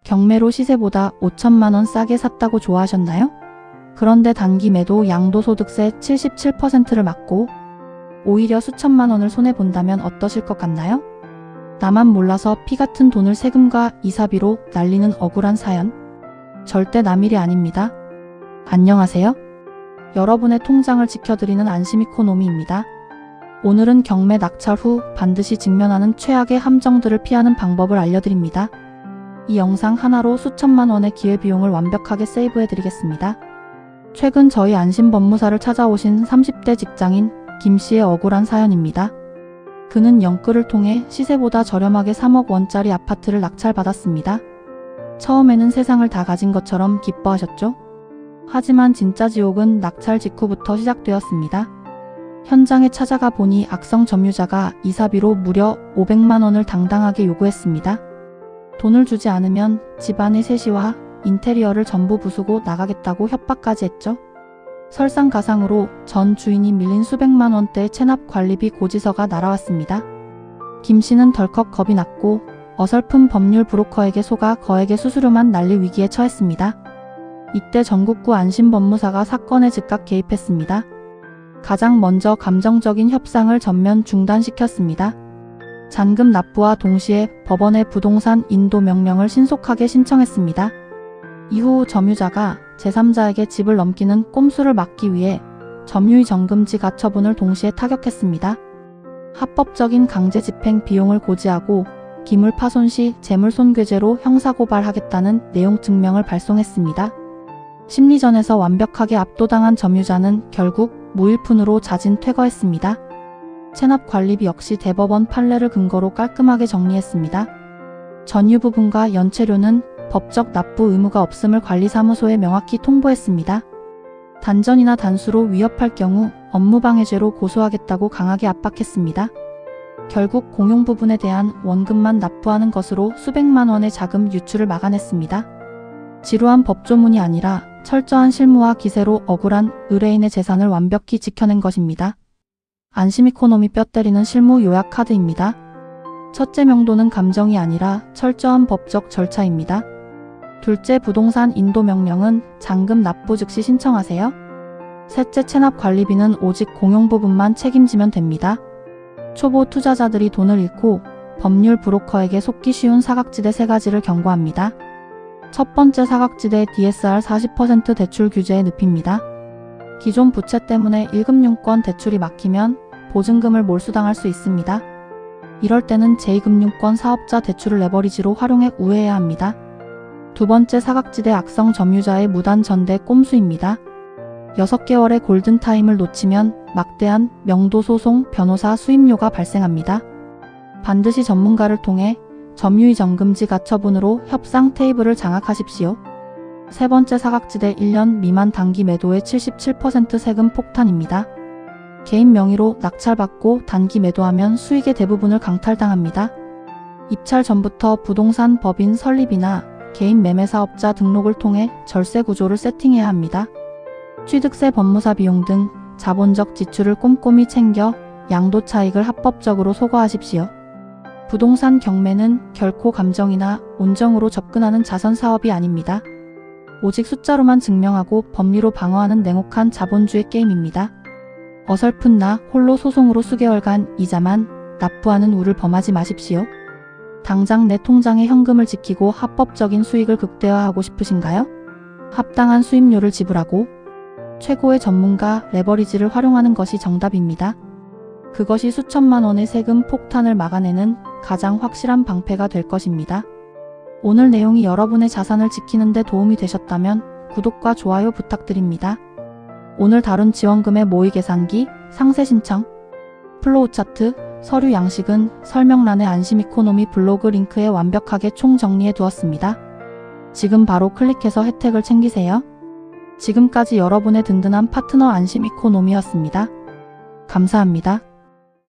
경매로 시세보다 5천만 원 싸게 샀다고 좋아하셨나요? 그런데 단기 매도 양도소득세 77%를 맞고 오히려 수천만 원을 손해본다면 어떠실 것 같나요? 나만 몰라서 피 같은 돈을 세금과 이사비로 날리는 억울한 사연. 절대 남 일이 아닙니다. 안녕하세요. 여러분의 통장을 지켜드리는 안심이코노미입니다. 오늘은 경매 낙찰 후 반드시 직면하는 최악의 함정들을 피하는 방법을 알려드립니다. 이 영상 하나로 수천만 원의 기회비용을 완벽하게 세이브해드리겠습니다. 최근 저희 안심법무사를 찾아오신 30대 직장인 김씨의 억울한 사연입니다. 그는 영끌을 통해 시세보다 저렴하게 3억 원짜리 아파트를 낙찰받았습니다. 처음에는 세상을 다 가진 것처럼 기뻐하셨죠? 하지만 진짜 지옥은 낙찰 직후부터 시작되었습니다. 현장에 찾아가 보니 악성 점유자가 이사비로 무려 500만 원을 당당하게 요구했습니다. 돈을 주지 않으면 집안의 세시와 인테리어를 전부 부수고 나가겠다고 협박까지 했죠. 설상가상으로 전 주인이 밀린 수백만 원대의 체납 관리비 고지서가 날아왔습니다. 김 씨는 덜컥 겁이 났고 어설픈 법률 브로커에게 속아 거액의 수수료만 날릴 위기에 처했습니다. 이때 전국구 안심법무사가 사건에 즉각 개입했습니다. 가장 먼저 감정적인 협상을 전면 중단시켰습니다. 잔금 납부와 동시에 법원에 부동산 인도 명령을 신속하게 신청했습니다. 이후 점유자가 제3자에게 집을 넘기는 꼼수를 막기 위해 점유의 정금지 가처분을 동시에 타격했습니다. 합법적인 강제집행 비용을 고지하고 기물파손 시 재물손괴죄로 형사고발하겠다는 내용 증명을 발송했습니다. 심리전에서 완벽하게 압도당한 점유자는 결국 무일푼으로 자진 퇴거했습니다. 체납관리비 역시 대법원 판례를 근거로 깔끔하게 정리했습니다. 전유 부분과 연체료는 법적 납부 의무가 없음을 관리사무소에 명확히 통보했습니다. 단전이나 단수로 위협할 경우 업무방해죄로 고소하겠다고 강하게 압박했습니다. 결국 공용 부분에 대한 원금만 납부하는 것으로 수백만 원의 자금 유출을 막아냈습니다. 지루한 법조문이 아니라 철저한 실무와 기세로 억울한 의뢰인의 재산을 완벽히 지켜낸 것입니다. 안심이코노미 뼈 때리는 실무 요약 카드입니다. 첫째 명도는 감정이 아니라 철저한 법적 절차입니다. 둘째 부동산 인도 명령은 잔금 납부 즉시 신청하세요. 셋째 체납 관리비는 오직 공용 부분만 책임지면 됩니다. 초보 투자자들이 돈을 잃고 법률 브로커에게 속기 쉬운 사각지대 3가지를 경고합니다. 첫 번째 사각지대 DSR 40% 대출 규제의 늪입니다. 기존 부채 때문에 1금융권 대출이 막히면 보증금을 몰수당할 수 있습니다. 이럴 때는 제2금융권 사업자 대출을 레버리지로 활용해 우회해야 합니다. 두 번째 사각지대 악성 점유자의 무단 전대 꼼수입니다. 6개월의 골든타임을 놓치면 막대한 명도소송 변호사 수임료가 발생합니다. 반드시 전문가를 통해 점유의 정금지 가처분으로 협상 테이블을 장악하십시오. 세 번째 사각지대 1년 미만 단기 매도의 77% 세금 폭탄입니다. 개인 명의로 낙찰받고 단기 매도하면 수익의 대부분을 강탈당합니다. 입찰 전부터 부동산 법인 설립이나 개인 매매사업자 등록을 통해 절세 구조를 세팅해야 합니다. 취득세 법무사 비용 등 자본적 지출을 꼼꼼히 챙겨 양도 차익을 합법적으로 소거하십시오. 부동산 경매는 결코 감정이나 온정으로 접근하는 자선 사업이 아닙니다. 오직 숫자로만 증명하고 법리로 방어하는 냉혹한 자본주의 게임입니다. 어설픈 나 홀로 소송으로 수개월간 이자만 납부하는 우를 범하지 마십시오. 당장 내 통장의 현금을 지키고 합법적인 수익을 극대화하고 싶으신가요? 합당한 수임료를 지불하고 최고의 전문가 레버리지를 활용하는 것이 정답입니다. 그것이 수천만 원의 세금 폭탄을 막아내는 가장 확실한 방패가 될 것입니다. 오늘 내용이 여러분의 자산을 지키는 데 도움이 되셨다면 구독과 좋아요 부탁드립니다. 오늘 다룬 지원금의 모의 계산기, 상세 신청, 플로우 차트, 서류 양식은 설명란의 안심이코노미 블로그 링크에 완벽하게 총정리해 두었습니다. 지금 바로 클릭해서 혜택을 챙기세요. 지금까지 여러분의 든든한 파트너 안심이코노미였습니다. 감사합니다.